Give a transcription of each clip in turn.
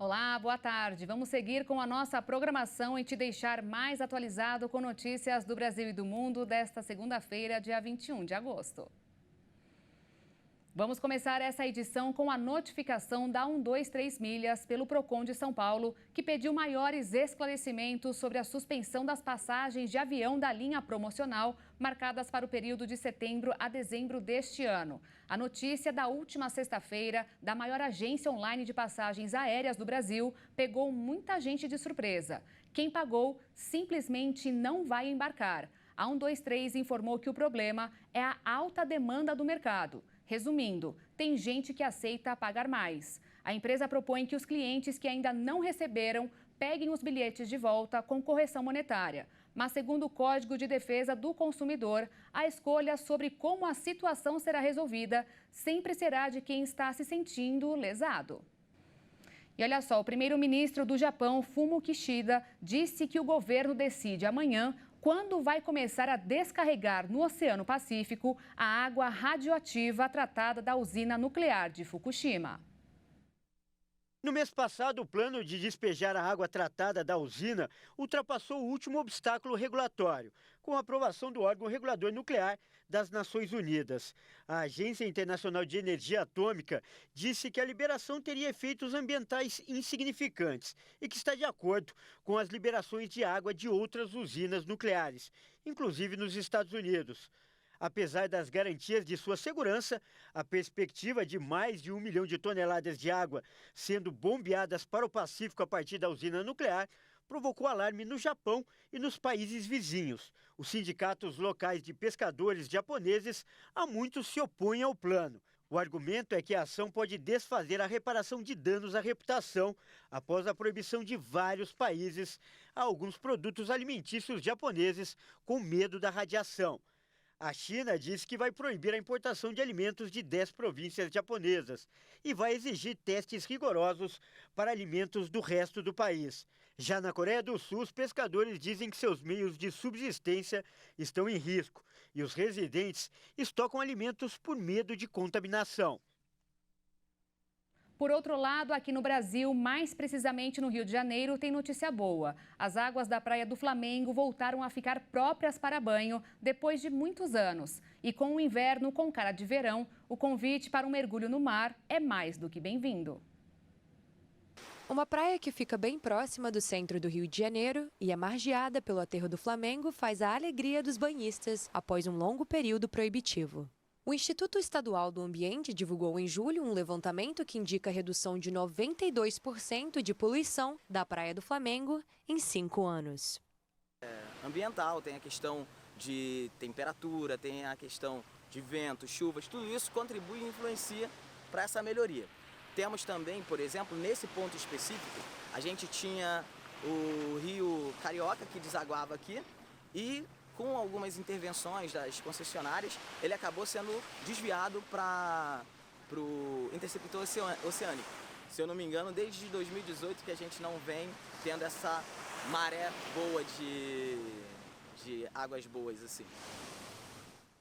Olá, boa tarde. Vamos seguir com a nossa programação e te deixar mais atualizado com notícias do Brasil e do mundo desta segunda-feira, dia 21 de agosto. Vamos começar essa edição com a notificação da 123 Milhas pelo Procon de São Paulo, que pediu maiores esclarecimentos sobre a suspensão das passagens de avião da linha promocional marcadas para o período de setembro a dezembro deste ano. A notícia da última sexta-feira da maior agência online de passagens aéreas do Brasil pegou muita gente de surpresa. Quem pagou simplesmente não vai embarcar. A 123 informou que o problema é a alta demanda do mercado. Resumindo, tem gente que aceita pagar mais. A empresa propõe que os clientes que ainda não receberam peguem os bilhetes de volta com correção monetária. Mas, segundo o Código de Defesa do Consumidor, a escolha sobre como a situação será resolvida sempre será de quem está se sentindo lesado. E olha só, o primeiro-ministro do Japão, Fumio Kishida, disse que o governo decide amanhã quando vai começar a descarregar no Oceano Pacífico a água radioativa tratada da usina nuclear de Fukushima. No mês passado, o plano de despejar a água tratada da usina ultrapassou o último obstáculo regulatório, com a aprovação do órgão regulador nuclear das Nações Unidas. A Agência Internacional de Energia Atômica disse que a liberação teria efeitos ambientais insignificantes e que está de acordo com as liberações de água de outras usinas nucleares, inclusive nos Estados Unidos. Apesar das garantias de sua segurança, a perspectiva de mais de 1 milhão de toneladas de água sendo bombeadas para o Pacífico a partir da usina nuclear provocou alarme no Japão e nos países vizinhos. Os sindicatos locais de pescadores japoneses há muito se opõem ao plano. O argumento é que a ação pode desfazer a reparação de danos à reputação após a proibição de vários países a alguns produtos alimentícios japoneses com medo da radiação. A China diz que vai proibir a importação de alimentos de 10 províncias japonesas e vai exigir testes rigorosos para alimentos do resto do país. Já na Coreia do Sul, os pescadores dizem que seus meios de subsistência estão em risco e os residentes estocam alimentos por medo de contaminação. Por outro lado, aqui no Brasil, mais precisamente no Rio de Janeiro, tem notícia boa. As águas da Praia do Flamengo voltaram a ficar próprias para banho depois de muitos anos. E com o inverno com cara de verão, o convite para um mergulho no mar é mais do que bem-vindo. Uma praia que fica bem próxima do centro do Rio de Janeiro e é margeada pelo aterro do Flamengo faz a alegria dos banhistas após um longo período proibitivo. O Instituto Estadual do Ambiente divulgou em julho um levantamento que indica redução de 92% de poluição da Praia do Flamengo em 5 anos. Ambiental, tem a questão de temperatura, tem a questão de vento, chuvas, tudo isso contribui e influencia para essa melhoria. Temos também, por exemplo, nesse ponto específico, a gente tinha o Rio Carioca que desaguava aqui e com algumas intervenções das concessionárias, ele acabou sendo desviado para o interceptor oceânico. Se eu não me engano, desde 2018 que a gente não vem tendo essa maré boa de águas boas assim.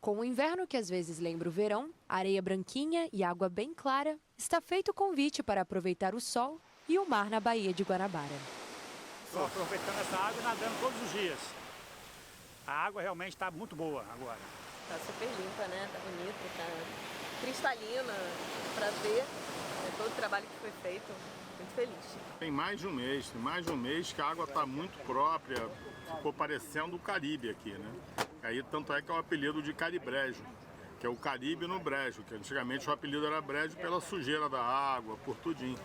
Com o inverno que às vezes lembra o verão, areia branquinha e água bem clara, está feito o convite para aproveitar o sol e o mar na Baía de Guanabara. Estou aproveitando essa água e nadando todos os dias. A água realmente está muito boa agora. Está super limpa, né? Está bonita, está cristalina para ver todo o trabalho que foi feito. Muito feliz. Tem mais de um mês que a água está muito própria, ficou parecendo o Caribe aqui, né? Aí tanto é que é o apelido de Caribrejo, que é o Caribe no brejo, que antigamente o apelido era brejo pela sujeira da água, por tudinho.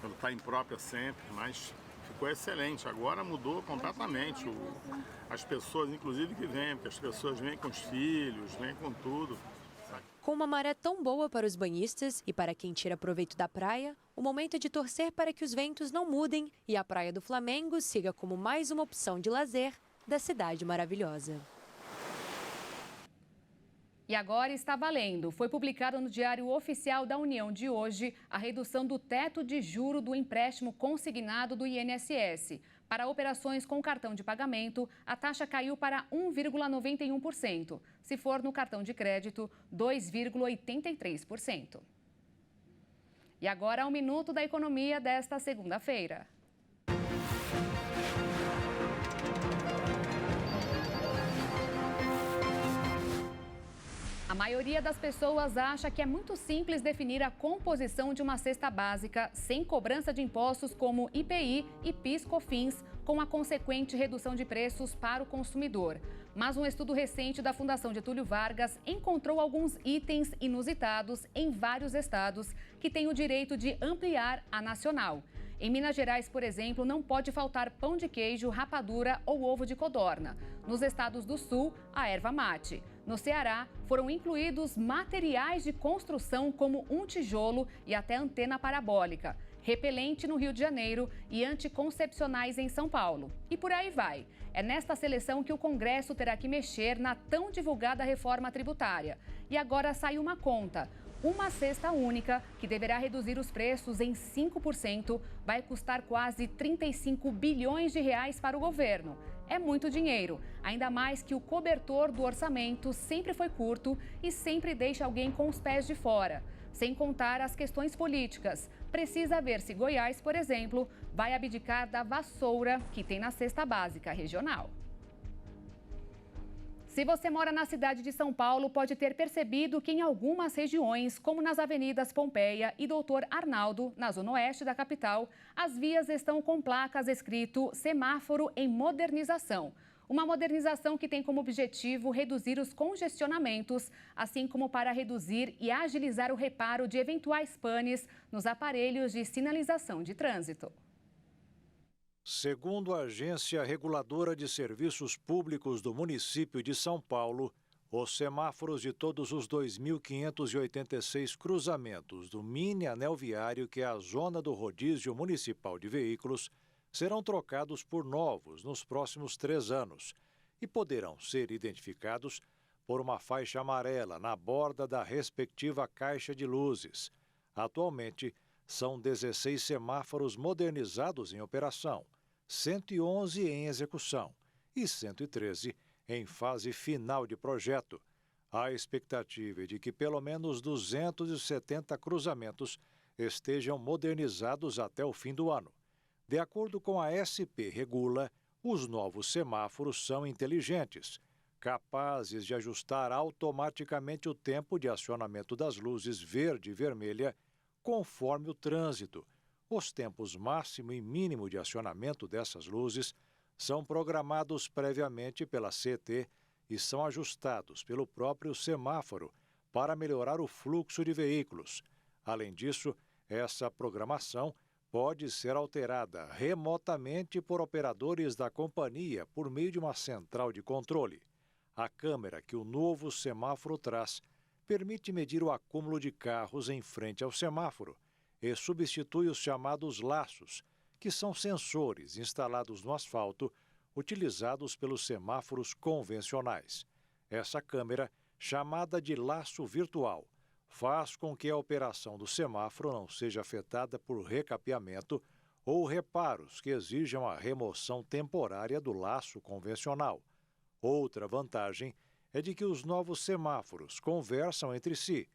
Ela está imprópria sempre, mas ficou excelente. Agora mudou completamente. As pessoas, inclusive, que vêm, porque as pessoas vêm com os filhos, vêm com tudo. Com uma maré tão boa para os banhistas e para quem tira proveito da praia, o momento é de torcer para que os ventos não mudem e a Praia do Flamengo siga como mais uma opção de lazer da cidade maravilhosa. E agora está valendo. Foi publicado no Diário Oficial da União de hoje a redução do teto de juro do empréstimo consignado do INSS. Para operações com cartão de pagamento, a taxa caiu para 1,91%. Se for no cartão de crédito, 2,83%. E agora, 1 minuto da economia desta segunda-feira. A maioria das pessoas acha que é muito simples definir a composição de uma cesta básica sem cobrança de impostos como IPI e PIS/COFINS, com a consequente redução de preços para o consumidor. Mas um estudo recente da Fundação Getúlio Vargas encontrou alguns itens inusitados em vários estados que têm o direito de ampliar a nacional. Em Minas Gerais, por exemplo, não pode faltar pão de queijo, rapadura ou ovo de codorna. Nos estados do Sul, a erva mate. No Ceará, foram incluídos materiais de construção como um tijolo e até antena parabólica, repelente no Rio de Janeiro e anticoncepcionais em São Paulo. E por aí vai. É nesta seleção que o Congresso terá que mexer na tão divulgada reforma tributária. E agora sai uma conta. Uma cesta única, que deverá reduzir os preços em 5%, vai custar quase 35 bilhões de reais para o governo. É muito dinheiro, ainda mais que o cobertor do orçamento sempre foi curto e sempre deixa alguém com os pés de fora. Sem contar as questões políticas. Precisa ver se Goiás, por exemplo, vai abdicar da vassoura que tem na cesta básica regional. Se você mora na cidade de São Paulo, pode ter percebido que em algumas regiões, como nas avenidas Pompeia e Doutor Arnaldo, na zona oeste da capital, as vias estão com placas escrito semáforo em modernização. Uma modernização que tem como objetivo reduzir os congestionamentos, assim como para reduzir e agilizar o reparo de eventuais panes nos aparelhos de sinalização de trânsito. Segundo a Agência Reguladora de Serviços Públicos do município de São Paulo, os semáforos de todos os 2.586 cruzamentos do mini anel viário, que é a zona do rodízio municipal de veículos, serão trocados por novos nos próximos 3 anos e poderão ser identificados por uma faixa amarela na borda da respectiva caixa de luzes. Atualmente, são 16 semáforos modernizados em operação, 111 em execução e 113 em fase final de projeto. A expectativa é de que pelo menos 270 cruzamentos estejam modernizados até o fim do ano. De acordo com a SP Regula, os novos semáforos são inteligentes, capazes de ajustar automaticamente o tempo de acionamento das luzes verde e vermelha conforme o trânsito. Os tempos máximo e mínimo de acionamento dessas luzes são programados previamente pela CT e são ajustados pelo próprio semáforo para melhorar o fluxo de veículos. Além disso, essa programação pode ser alterada remotamente por operadores da companhia por meio de uma central de controle. A câmera que o novo semáforo traz permite medir o acúmulo de carros em frente ao semáforo e substitui os chamados laços, que são sensores instalados no asfalto, utilizados pelos semáforos convencionais. Essa câmera, chamada de laço virtual, faz com que a operação do semáforo não seja afetada por recapeamento ou reparos que exijam a remoção temporária do laço convencional. Outra vantagem é de que os novos semáforos conversam entre si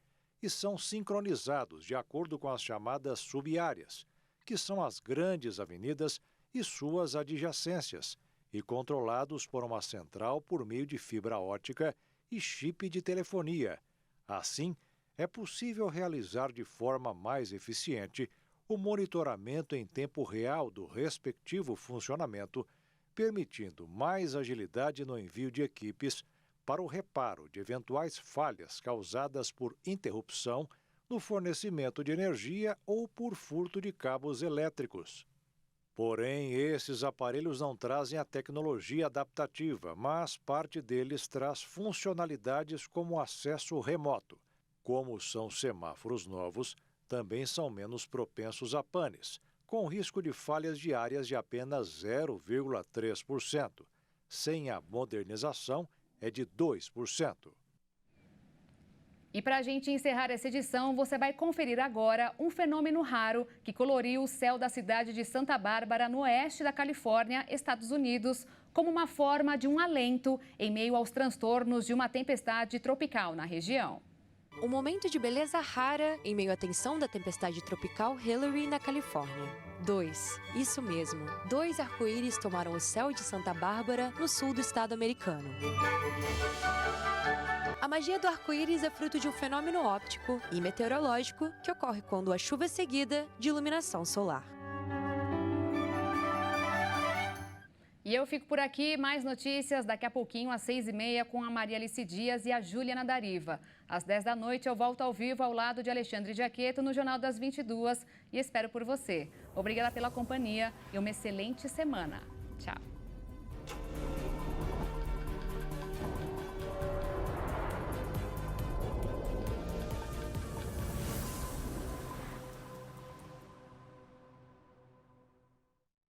e são sincronizados de acordo com as chamadas subáreas, que são as grandes avenidas e suas adjacências, e controlados por uma central por meio de fibra ótica e chip de telefonia. Assim, é possível realizar de forma mais eficiente o monitoramento em tempo real do respectivo funcionamento, permitindo mais agilidade no envio de equipes para o reparo de eventuais falhas causadas por interrupção no fornecimento de energia ou por furto de cabos elétricos. Porém, esses aparelhos não trazem a tecnologia adaptativa, mas parte deles traz funcionalidades como acesso remoto. Como são semáforos novos, também são menos propensos a panes, com risco de falhas diárias de apenas 0,3%. Sem a modernização, é de 2%. E para a gente encerrar essa edição, você vai conferir agora um fenômeno raro que coloriu o céu da cidade de Santa Bárbara, no oeste da Califórnia, Estados Unidos, como uma forma de um alento em meio aos transtornos de uma tempestade tropical na região. Um momento de beleza rara em meio à tensão da tempestade tropical Hillary na Califórnia. 2. Isso mesmo, 2 arco-íris tomaram o céu de Santa Bárbara, no sul do estado americano. A magia do arco-íris é fruto de um fenômeno óptico e meteorológico que ocorre quando a chuva é seguida de iluminação solar. E eu fico por aqui, mais notícias daqui a pouquinho às 6h30 com a Maria Alice Dias e a Juliana Dariva. Às 10 da noite eu volto ao vivo ao lado de Alexandre Giaqueto no Jornal das 22 e espero por você. Obrigada pela companhia e uma excelente semana. Tchau.